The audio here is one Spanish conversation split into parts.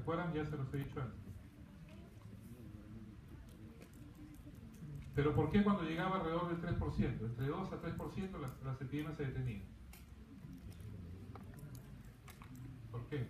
acuerdan? Ya se los he dicho antes. Pero ¿por qué cuando llegaba alrededor del 3%? Entre 2 a 3% las epidemias se detenían. ¿Por qué?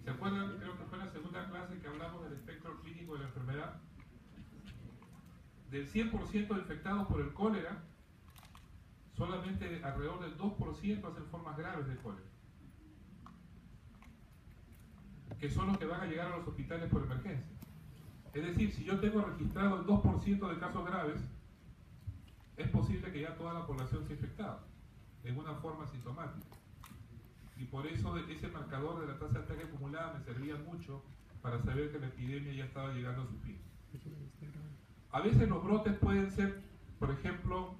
¿Se acuerdan? Creo que fue en la segunda clase que hablamos del espectro clínico de la enfermedad. Del 100% de infectados por el cólera, solamente alrededor del 2% hacen formas graves de cólera, que son los que van a llegar a los hospitales por emergencia. Es decir, si yo tengo registrado el 2% de casos graves, es posible que ya toda la población sea infectada, en una forma sintomática. Y por eso ese marcador de la tasa de ataque acumulada me servía mucho para saber que la epidemia ya estaba llegando a su fin. A veces los brotes pueden ser, por ejemplo,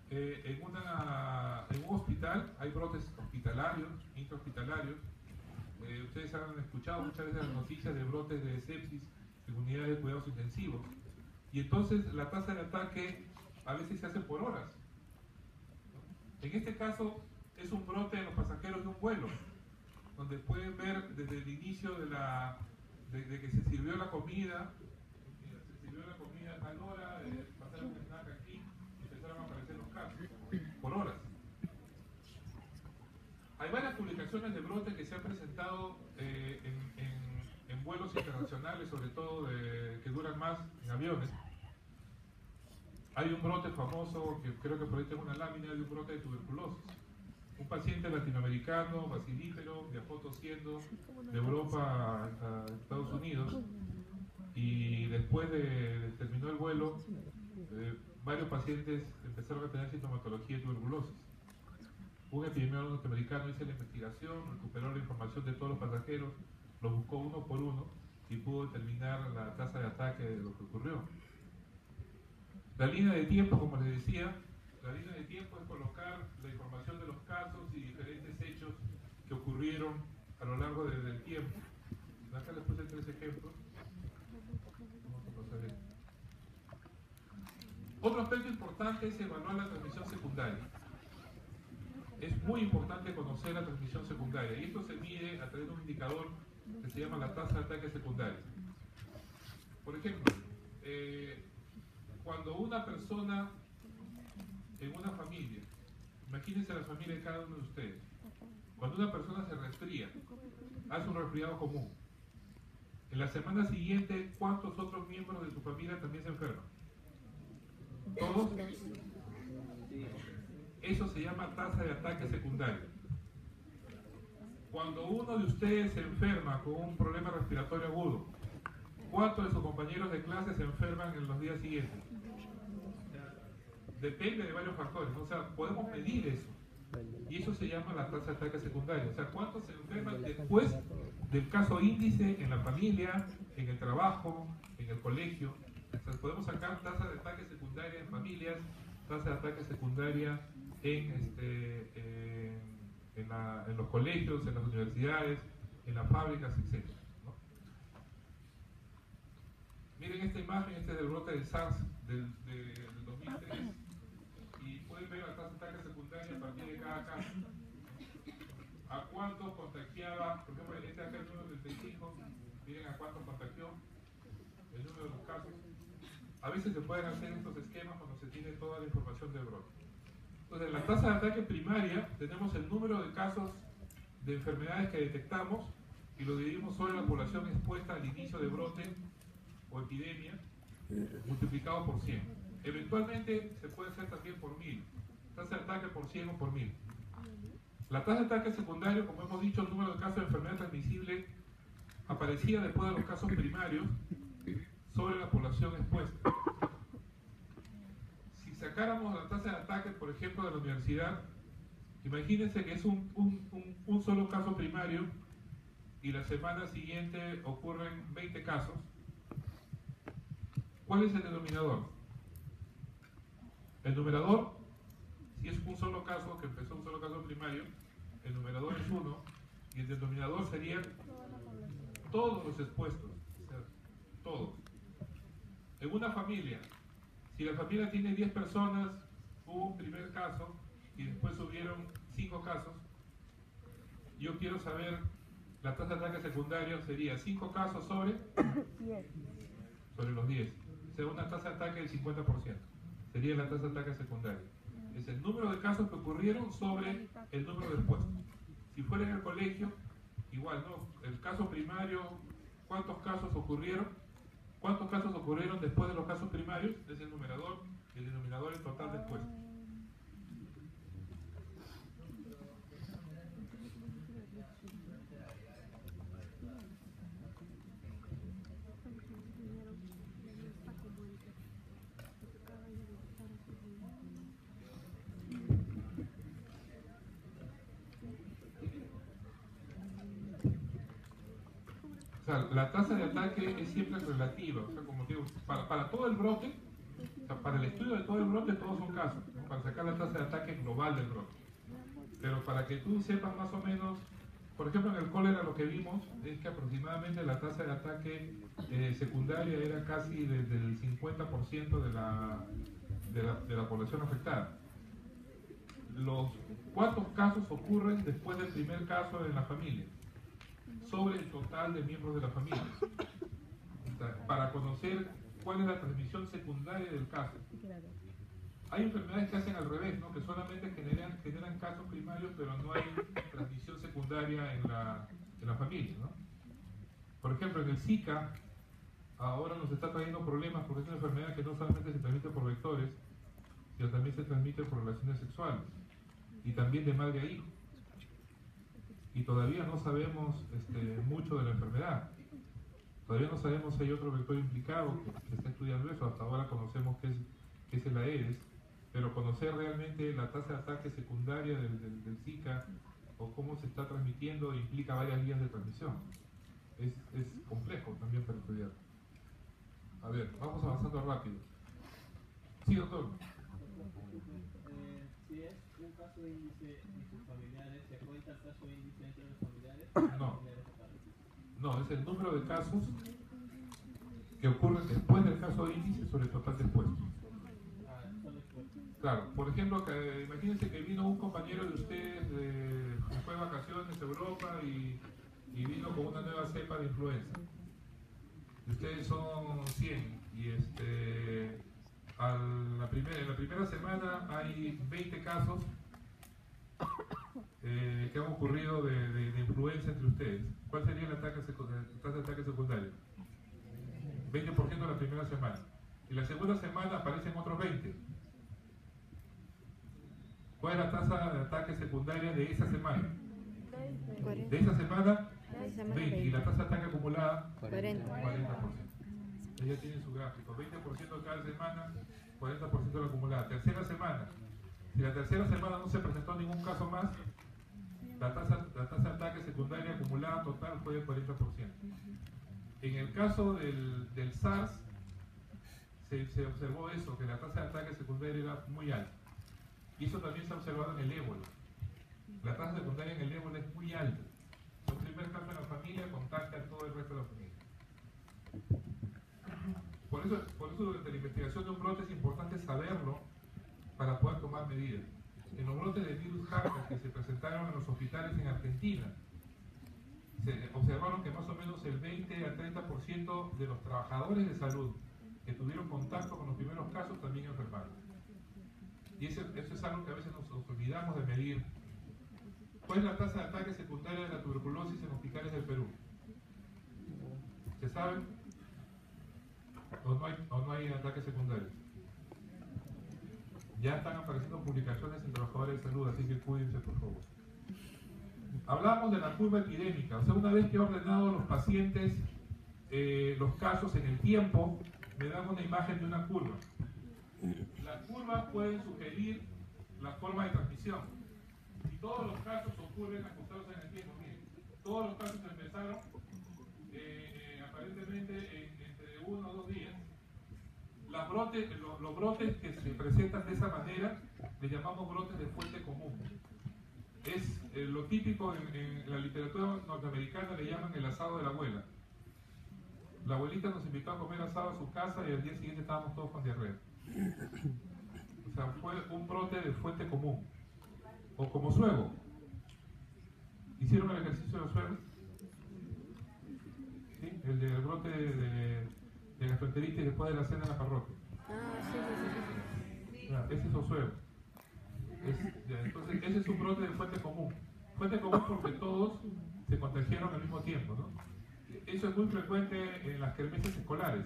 en un hospital hay brotes hospitalarios, intrahospitalarios. Ustedes han escuchado muchas veces las noticias de brotes de sepsis en unidades de cuidados intensivos. Y entonces la tasa de ataque a veces se hace por horas. En este caso es un brote en los pasajeros de un vuelo, donde pueden ver desde el inicio de que se sirvió la comida, a tal hora, pasaron un snack aquí, y empezaron a aparecer los casos, por horas. Hay varias publicaciones de brotes que se han presentado en vuelos internacionales, sobre todo que duran más en aviones. Hay un brote famoso, que creo que por ahí tengo una lámina, de un brote de tuberculosis. Un paciente latinoamericano, basilífero, viajó tosiendo de Europa a Estados Unidos, y después de terminó el vuelo, varios pacientes empezaron a tener sintomatología de tuberculosis. Un epidemiólogo norteamericano hizo la investigación, recuperó la información de todos los pasajeros, los buscó uno por uno y pudo determinar la tasa de ataque de lo que ocurrió. La línea de tiempo, como les decía, la línea de tiempo es colocar la información de los casos y diferentes hechos que ocurrieron a lo largo del tiempo. Acá les puse 3 ejemplos. Vamos a proceder. Otro aspecto importante es evaluar la transmisión secundaria. Es muy importante conocer la transmisión secundaria, y esto se mide a través de un indicador que se llama la tasa de ataque secundario. Por ejemplo, cuando una persona en una familia, imagínense la familia de cada uno de ustedes, cuando una persona se resfría, hace un resfriado común, en la semana siguiente, ¿cuántos otros miembros de su familia también se enferman? ¿Todos? Eso se llama tasa de ataque secundario. Cuando uno de ustedes se enferma con un problema respiratorio agudo, ¿cuántos de sus compañeros de clase se enferman en los días siguientes? Depende de varios factores, ¿no? O sea, podemos medir eso. Y eso se llama la tasa de ataque secundario. O sea, ¿cuántos se enferman después del caso índice en la familia, en el trabajo, en el colegio? O sea, podemos sacar tasa de ataque secundaria en familias, tasa de ataque secundaria en los colegios, en las universidades, en las fábricas, etc., ¿no? Miren esta imagen, este es del brote de SARS del 2003, y pueden ver la tasa de ataque secundaria a partir de cada caso. ¿A cuántos contagiaba? Por ejemplo, este acá es el número 35, miren a cuántos contagió, el número de los casos. A veces se pueden hacer estos esquemas cuando se tiene toda la información del brote. Entonces, en la tasa de ataque primaria tenemos el número de casos de enfermedades que detectamos y lo dividimos sobre la población expuesta al inicio de brote o epidemia, multiplicado por 100. Eventualmente se puede hacer también por 1000. Tasa de ataque por 100 o por 1000. La tasa de ataque secundario, como hemos dicho, el número de casos de enfermedad transmisible aparecía después de los casos primarios sobre la población expuesta. Si sacáramos la tasa de ataque, por ejemplo, de la universidad, imagínense que es un solo caso primario y la semana siguiente ocurren 20 casos. ¿Cuál es el denominador? El numerador, si es un solo caso, que empezó un solo caso primario, el numerador es 1 y el denominador serían todos los expuestos, o sea, todos. En una familia, si la familia tiene 10 personas, hubo un primer caso y después hubieron 5 casos, yo quiero saber la tasa de ataque secundario sería 5 casos sobre los 10. O sea, una tasa de ataque del 50%. Sería la tasa de ataque secundario. Es el número de casos que ocurrieron sobre el número de expuestos. Si fuera en el colegio, igual, ¿no? El caso primario, ¿cuántos casos ocurrieron? ¿Cuántos casos ocurrieron después de los casos primarios? Es el numerador, el denominador, el total de expuestos. O sea, la tasa de ataque es siempre relativa, o sea, como digo, para todo el brote, o sea, para el estudio de todo el brote, todos son casos, ¿no? Para sacar la tasa de ataque global del brote. Pero para que tú sepas más o menos, por ejemplo, en el cólera lo que vimos es que aproximadamente la tasa de ataque secundaria era casi del 50% de la población afectada. ¿Cuántos casos ocurren después del primer caso en la familia? Sobre el total de miembros de la familia. O sea, para conocer cuál es la transmisión secundaria del caso. Hay enfermedades que hacen al revés, ¿no? Que solamente generan casos primarios, pero no hay transmisión secundaria en la familia, ¿no? Por ejemplo, en el Zika, ahora nos está trayendo problemas porque es una enfermedad que no solamente se transmite por vectores, sino también se transmite por relaciones sexuales y también de madre a hijo. Y todavía no sabemos mucho de la enfermedad. Todavía no sabemos si hay otro vector implicado que está estudiando eso. Hasta ahora conocemos que es el Aedes, pero conocer realmente la tasa de ataque secundaria del Zika o cómo se está transmitiendo implica varias vías de transmisión. Es complejo también para estudiar. A ver, vamos avanzando rápido. Sí, doctor. Si es un caso de índice en sus familiares, ¿se cuenta el caso de índice entre los familiares? No, es el número de casos que ocurren después del caso de índice sobre el total de expuestos. Claro, por ejemplo, imagínense que vino un compañero de ustedes, fue de vacaciones a Europa y vino con una nueva cepa de influenza. Y ustedes son 100 y en la primera semana hay 20 casos que han ocurrido de influenza entre ustedes. ¿Cuál sería la tasa de ataque secundario? 20% la primera semana. Y la segunda semana aparecen otros 20. ¿Cuál es la tasa de ataque secundaria de esa semana? De esa semana, 20. Y la tasa de ataque acumulada, 40%. Ella tiene su gráfico. 20% cada semana, 40% de la acumulada. Tercera semana. Si la tercera semana no se presentó ningún caso más, la tasa de ataque secundaria acumulada total fue de 40%. En el caso del SARS, se observó eso, que la tasa de ataque secundaria era muy alta. Y eso también se ha observado en el ébola. La tasa secundaria en el ébola es muy alta. El primer caso en la familia contagia a todo el resto de la familia. Por eso durante la investigación de un brote es importante saberlo para poder tomar medidas. En los brotes de virus Zika que se presentaron en los hospitales en Argentina, se observaron que más o menos el 20 a 30% de los trabajadores de salud que tuvieron contacto con los primeros casos también enfermaron. Y eso es algo que a veces nos olvidamos de medir. ¿Cuál es la tasa de ataque secundaria de la tuberculosis en hospitales del Perú? ¿Se sabe? ¿O no hay ataques secundarios? Ya están apareciendo publicaciones en trabajadores de salud, así que cuídense por favor. Hablamos de la curva epidémica, o sea, una vez que he ordenado los pacientes, los casos en el tiempo, me dan una imagen de una curva. Las curvas pueden sugerir la forma de transmisión. Si todos los casos ocurren ajustados en el tiempo, miren, todos los casos empezaron aparentemente entre 1 o 2 días. Los brotes que se presentan de esa manera les llamamos brotes de fuente común. Es lo típico en la literatura norteamericana, le llaman el asado de la abuela. La abuelita nos invitó a comer asado a su casa y al día siguiente estábamos todos con diarrea. O sea, fue un brote de fuente común. O como suego. ¿Hicieron el ejercicio de los suegos? el del brote de gastroenteritis después de la cena en la parroquia. Ese es Osuero. Entonces, ese es un brote de fuente común. Fuente común porque todos se contagiaron al mismo tiempo, ¿no? Eso es muy frecuente en las kermeses escolares.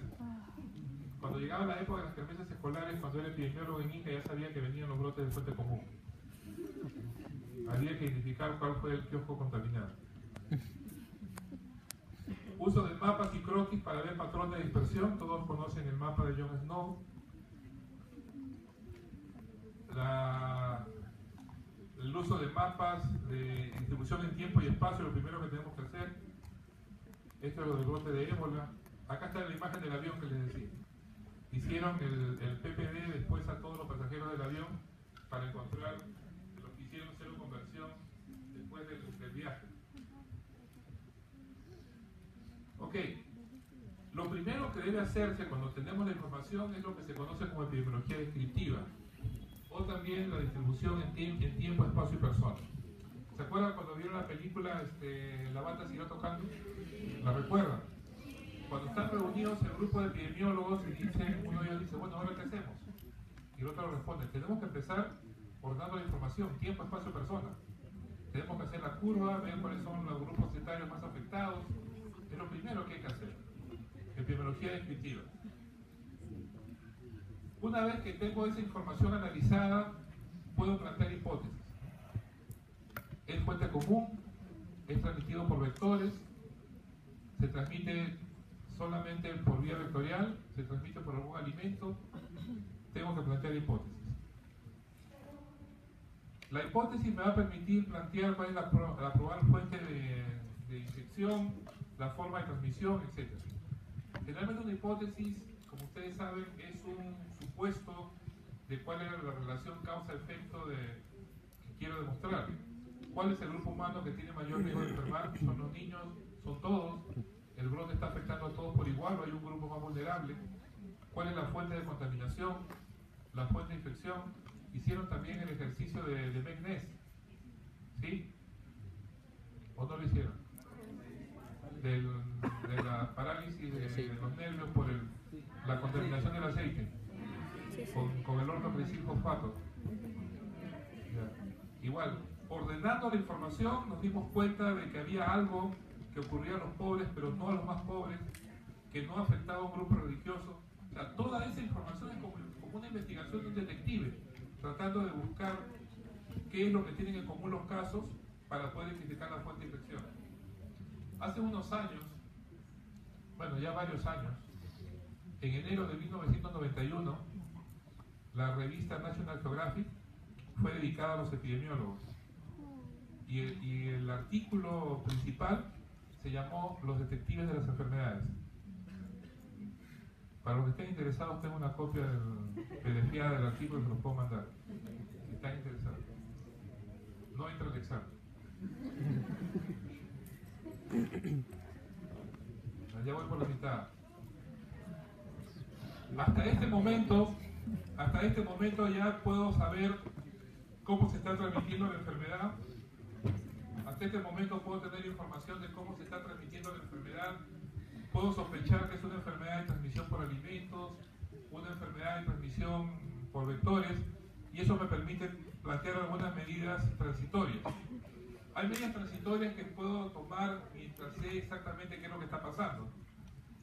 Cuando llegaba la época de las kermeses escolares, cuando era epidemiólogo en Inca, ya sabía que venían los brotes de fuente común. Había que identificar cuál fue el kiosco contaminado. Uso de mapas y croquis para ver patrones de dispersión. Todos conocen el mapa de John Snow. El uso de mapas de distribución en tiempo y espacio, lo primero que tenemos que hacer. Esto es lo del brote de ébola. Acá está la imagen del avión que les decía. Hicieron el PPD después a todos los pasajeros del avión para encontrar los que hicieron cero conversión después del viaje. Ok, lo primero que debe hacerse cuando tenemos la información es lo que se conoce como epidemiología descriptiva, o también la distribución en tiempo, espacio y persona. ¿Se acuerdan cuando vieron la película La banda siguió tocando? ¿La recuerdan? Cuando están reunidos el grupo de epidemiólogos y uno de ellos dice, bueno, ¿ahora qué hacemos? Y el otro responde, tenemos que empezar ordenando la información, tiempo, espacio, persona. Tenemos que hacer la curva, ver cuáles son los grupos etarios más afectados. Es lo primero que hay que hacer. Epidemiología descriptiva. Una vez que tengo esa información analizada, puedo plantear hipótesis. Es fuente común, es transmitido por vectores, se transmite solamente por vía vectorial, se transmite por algún alimento. Tengo que plantear hipótesis. La hipótesis me va a permitir plantear cuál es la probable fuente de infección, la forma de transmisión, etc. Generalmente una hipótesis, como ustedes saben, es un supuesto de cuál era la relación causa-efecto que quiero demostrar. ¿Cuál es el grupo humano que tiene mayor riesgo de enfermar? ¿Son los niños? ¿Son todos? ¿El brote está afectando a todos por igual o hay un grupo más vulnerable? ¿Cuál es la fuente de contaminación? ¿La fuente de infección? Hicieron también el ejercicio de Meknes, ¿sí? ¿O no lo hicieron? De la parálisis de los nervios por la contaminación del aceite con el ortocresifosfato. Igual, ordenando la información nos dimos cuenta de que había algo que ocurría a los pobres, pero no a los más pobres, que no afectaba a un grupo religioso. O sea, toda esa información es como una investigación de un detective, tratando de buscar qué es lo que tienen en común los casos para poder identificar la fuente de infección. Hace unos años, bueno, ya varios años, en enero de 1991, la revista National Geographic fue dedicada a los epidemiólogos. Y el artículo principal se llamó Los detectives de las enfermedades. Para los que estén interesados, tengo una copia PDFiada del artículo y se los puedo mandar. Si están interesados. No entra al examen. Ya voy por la mitad. Hasta este momento ya puedo saber cómo se está transmitiendo la enfermedad. Hasta este momento puedo tener información de cómo se está transmitiendo la enfermedad. Puedo sospechar que es una enfermedad de transmisión por alimentos, una enfermedad de transmisión por vectores, y eso me permite plantear algunas medidas transitorias. Hay medidas transitorias que puedo tomar mientras sé exactamente qué es lo que está pasando.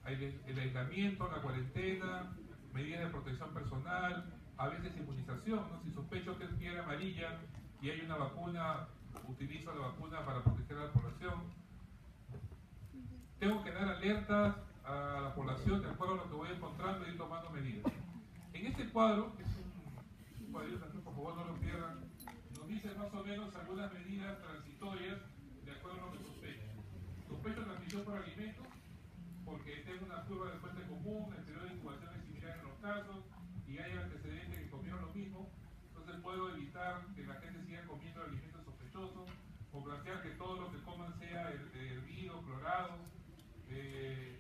Hay el aislamiento, la cuarentena, medidas de protección personal, a veces inmunización, ¿no? Si sospecho que es fiebre amarilla y hay una vacuna, utilizo la vacuna para proteger a la población. Tengo que dar alertas a la población de acuerdo a lo que voy encontrando y ir tomando medidas. En este cuadro, que es un cuadrito, por favor no lo pierdan, nos dice más o menos algunas medidas transitorias de acuerdo a lo que sospecho. Sospecho transmisión por alimentos, porque tengo una curva de fuente común, el periodo de incubación es similar en los casos, y hay antecedentes que comieron lo mismo, entonces puedo evitar que la gente siga comiendo alimentos sospechosos, o plantear que todo lo que coman sea hervido, clorado, que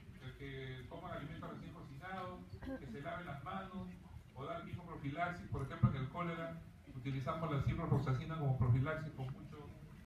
coman alimentos recién cocinados, que se laven las manos, o dar mismo profilaxis. Por ejemplo, en el cólera utilizamos la ciprofloxacina como profilaxis con